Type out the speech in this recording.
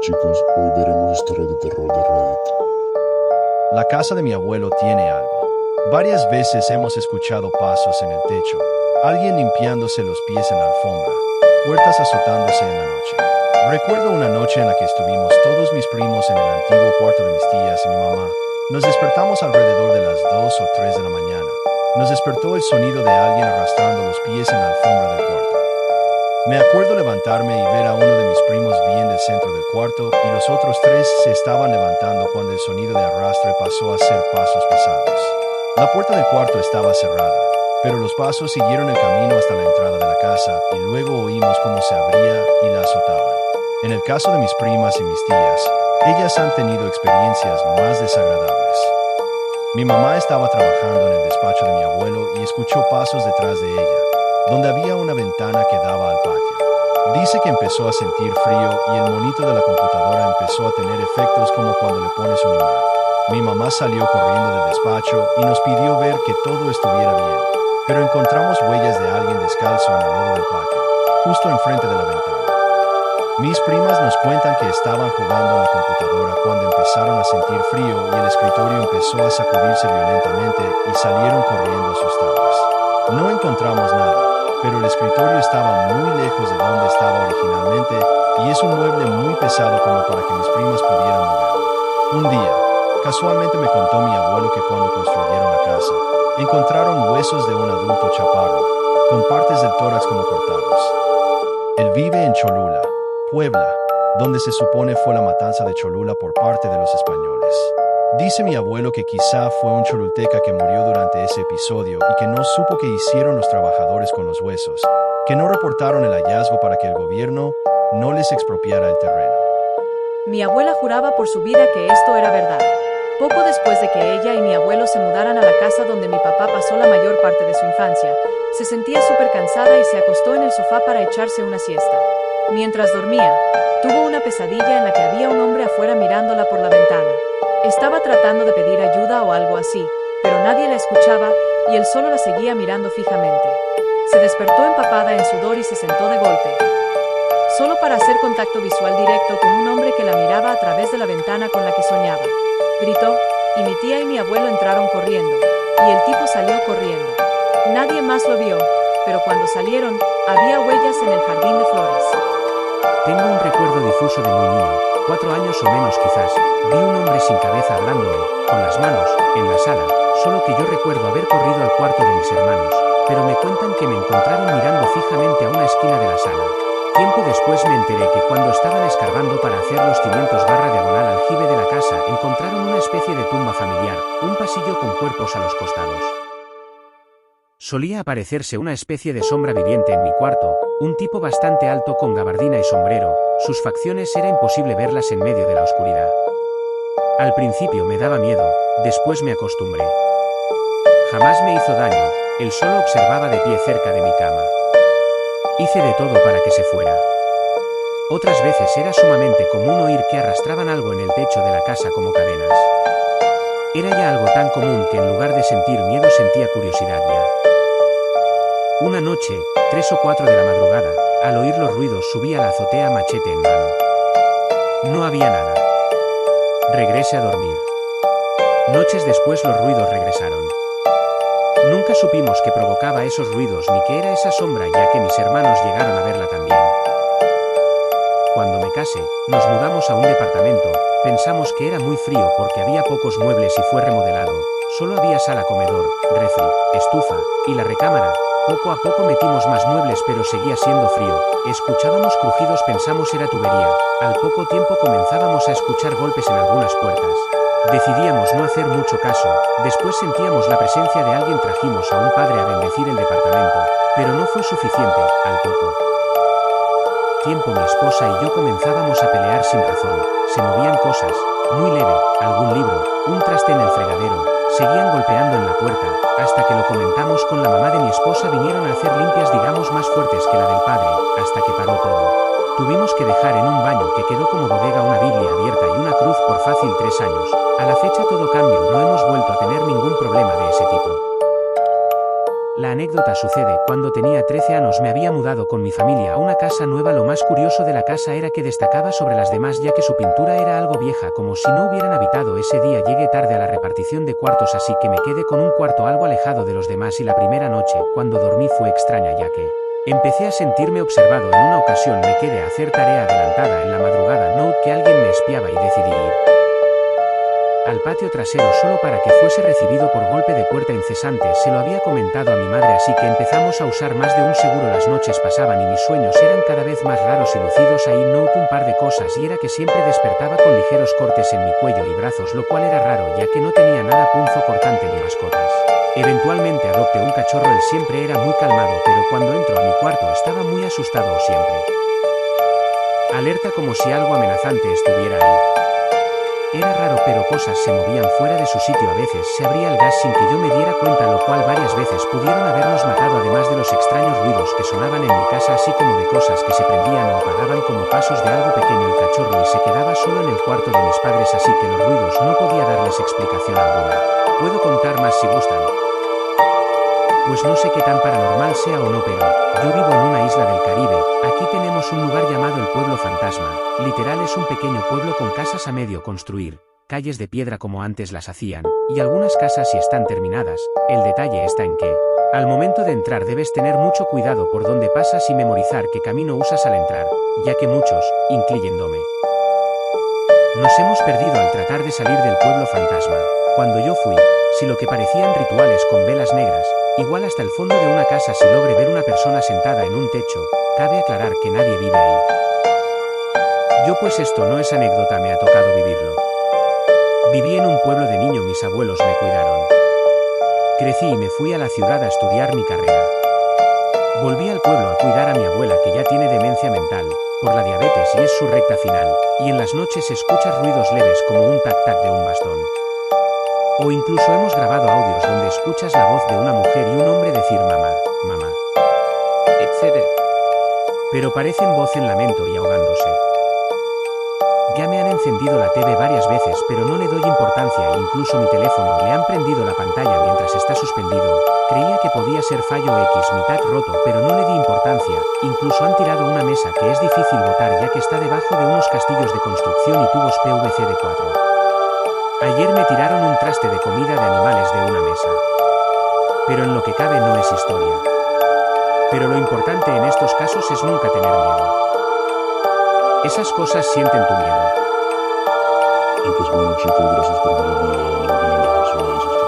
chicos, hoy veremos historias de terror de Reddit. La casa de mi abuelo tiene algo. Varias veces hemos escuchado pasos en el techo, alguien limpiándose los pies en la alfombra, puertas azotándose en la noche. Recuerdo una noche en la que estuvimos todos mis primos en el antiguo cuarto de mis tías y mi mamá. Nos despertamos alrededor de las 2 o 3 de la mañana. Nos despertó el sonido de alguien arrastrando los pies en la alfombra del cuarto. Me acuerdo levantarme y ver a uno de mis primos bien del centro del cuarto y los otros 3 se estaban levantando cuando el sonido de arrastre pasó a ser pasos pesados. La puerta del cuarto estaba cerrada, pero los pasos siguieron el camino hasta la entrada de la casa y luego oímos cómo se abría y la azotaban. En el caso de mis primas y mis tías, ellas han tenido experiencias más desagradables. Mi mamá estaba trabajando en el despacho de mi abuelo y escuchó pasos detrás de ella, donde había una ventana que daba al patio. Dice que empezó a sentir frío y el monito de la computadora empezó a tener efectos como cuando le pones un imán. Mi mamá salió corriendo del despacho y nos pidió ver que todo estuviera bien, pero encontramos huellas de alguien descalzo en el lodo del patio, justo enfrente de la ventana. Mis primas nos cuentan que estaban jugando en la computadora cuando empezaron a sentir frío y el escritorio empezó a sacudirse violentamente y salieron corriendo asustadas. No encontramos nada, pero el escritorio estaba muy lejos de donde estaba originalmente y es un mueble muy pesado como para que mis primas pudieran moverlo. Un día, casualmente me contó mi abuelo que cuando construyeron la casa, encontraron huesos de un adulto chaparro, con partes del tórax como cortados. Él vive en Cholula, Puebla, donde se supone fue la matanza de Cholula por parte de los españoles. Dice mi abuelo que quizá fue un cholulteca que murió durante ese episodio y que no supo qué hicieron los trabajadores con los huesos, que no reportaron el hallazgo para que el gobierno no les expropiara el terreno. Mi abuela juraba por su vida que esto era verdad. Poco después de que ella y mi abuelo se mudaran a la casa donde mi papá pasó la mayor parte de su infancia, se sentía súper cansada y se acostó en el sofá para echarse una siesta. Mientras dormía, tuvo una pesadilla en la que había un hombre afuera mirándola por la ventana. Estaba tratando de pedir ayuda o algo así, pero nadie la escuchaba y él solo la seguía mirando fijamente. Se despertó empapada en sudor y se sentó de golpe, solo para hacer contacto visual directo con un hombre que la miraba a través de la ventana con la que soñaba. Gritó, y mi tía y mi abuelo entraron corriendo, y el tipo salió corriendo. Nadie más lo vio, pero cuando salieron, había huellas en el jardín de flores. Tengo un recuerdo difuso de muy niño, 4 años o menos quizás. Vi un hombre sin cabeza hablándome, con las manos, en la sala, solo que yo recuerdo haber corrido al cuarto de mis hermanos, pero me cuentan que me encontraron mirando fijamente a una esquina de la sala. Tiempo después me enteré que cuando estaban escarbando para hacer los cimientos diagonal aljibe de la casa encontraron una especie de tumba familiar, un pasillo con cuerpos a los costados. Solía aparecerse una especie de sombra viviente en mi cuarto, un tipo bastante alto con gabardina y sombrero, sus facciones era imposible verlas en medio de la oscuridad. Al principio me daba miedo, después me acostumbré. Jamás me hizo daño, él solo observaba de pie cerca de mi cama. Hice de todo para que se fuera. Otras veces era sumamente común oír que arrastraban algo en el techo de la casa como cadenas. Era ya algo tan común que en lugar de sentir miedo sentía curiosidad ya. Una noche, 3 o 4 de la madrugada, al oír los ruidos subí a la azotea machete en mano. No había nada. Regresé a dormir. Noches después los ruidos regresaron. Nunca supimos qué provocaba esos ruidos ni qué era esa sombra, ya que mis hermanos llegaron a verla también. Cuando me casé, nos mudamos a un departamento, pensamos que era muy frío porque había pocos muebles y fue remodelado, solo había sala, comedor, refri, estufa, y la recámara. Poco a poco metimos más muebles pero seguía siendo frío, escuchábamos crujidos, pensamos era tubería, al poco tiempo comenzábamos a escuchar golpes en algunas puertas. Decidíamos no hacer mucho caso, después sentíamos la presencia de alguien, trajimos a un padre a bendecir el departamento, pero no fue suficiente, al poco tiempo mi esposa y yo comenzábamos a pelear sin razón, se movían cosas, muy leve, algún libro, un traste en el fregadero, seguían golpeando en la puerta, hasta que lo comentamos con la mamá de mi esposa, vinieron a hacer limpias digamos más fuertes que la del padre, hasta que paró todo. Tuvimos que dejar en un baño que quedó como bodega una Biblia abierta y una cruz por fácil 3 años, a la fecha todo cambió, no hemos vuelto a tener ningún problema de ese tipo. La anécdota sucede, cuando tenía 13 años me había mudado con mi familia a una casa nueva. Lo más curioso de la casa era que destacaba sobre las demás ya que su pintura era algo vieja, como si no hubieran habitado. Ese día llegué tarde a la repartición de cuartos, así que me quedé con un cuarto algo alejado de los demás, y la primera noche, cuando dormí, fue extraña ya que empecé a sentirme observado. En una ocasión me quedé a hacer tarea adelantada en la madrugada, note que alguien me espiaba, y decidí ir al patio trasero solo para que fuese recibido por golpe de puerta incesante. Se lo había comentado a mi madre, así que empezamos a usar más de un seguro. Las noches pasaban y mis sueños eran cada vez más raros y lucidos. Ahí noté un par de cosas, y era que siempre despertaba con ligeros cortes en mi cuello y brazos, lo cual era raro ya que no tenía nada punzo cortante ni mascotas. Eventualmente adopté un cachorro. Él siempre era muy calmado, pero cuando entro a mi cuarto estaba muy asustado, siempre alerta, como si algo amenazante estuviera ahí. Era raro, pero cosas se movían fuera de su sitio. A veces se abría el gas sin que yo me diera cuenta, lo cual varias veces pudieron habernos matado, además de los extraños ruidos que sonaban en mi casa, así como de cosas que se prendían o apagaban como pasos de algo pequeño. El cachorro y se quedaba solo en el cuarto de mis padres, así que los ruidos no podía darles explicación alguna. Puedo contar más si gustan. Pues no sé qué tan paranormal sea o no, pero yo vivo en una isla del Caribe. Aquí tenemos un lugar llamado el Pueblo Fantasma. Literal es un pequeño pueblo con casas a medio construir, calles de piedra como antes las hacían, y algunas casas sí están terminadas. El detalle está en que al momento de entrar debes tener mucho cuidado por dónde pasas y memorizar qué camino usas al entrar, ya que muchos, incluyéndome, nos hemos perdido al tratar de salir del Pueblo Fantasma. Cuando yo fui, si lo que parecían rituales con velas negras, igual hasta el fondo de una casa si logré ver una persona sentada en un techo. Cabe aclarar que nadie vive ahí. Yo pues esto no es anécdota, me ha tocado vivirlo. Viví en un pueblo de niño, mis abuelos me cuidaron. Crecí y me fui a la ciudad a estudiar mi carrera. Volví al pueblo a cuidar a mi abuela, que ya tiene demencia mental por la diabetes y es su recta final, y en las noches escuchas ruidos leves como un tac-tac de un bastón. O incluso hemos grabado audios donde escuchas la voz de una mujer y un hombre decir mamá, mamá, etc. Pero parecen voz en lamento y ahogándose. Ya me han encendido la TV varias veces, pero no le doy importancia, e incluso mi teléfono le han prendido la pantalla mientras está suspendido. Creía que podía ser fallo X mitad roto, pero no le di importancia. Incluso han tirado una mesa que es difícil botar ya que está debajo de unos castillos de construcción y tubos PVC de 4. Ayer me tiraron un traste de comida de animales de una mesa. Pero en lo que cabe no es historia. Pero lo importante en estos casos es nunca tener miedo. Esas cosas sienten tu miedo. Y pues bueno chicos, gracias por ver el video, no olviden dejar su like,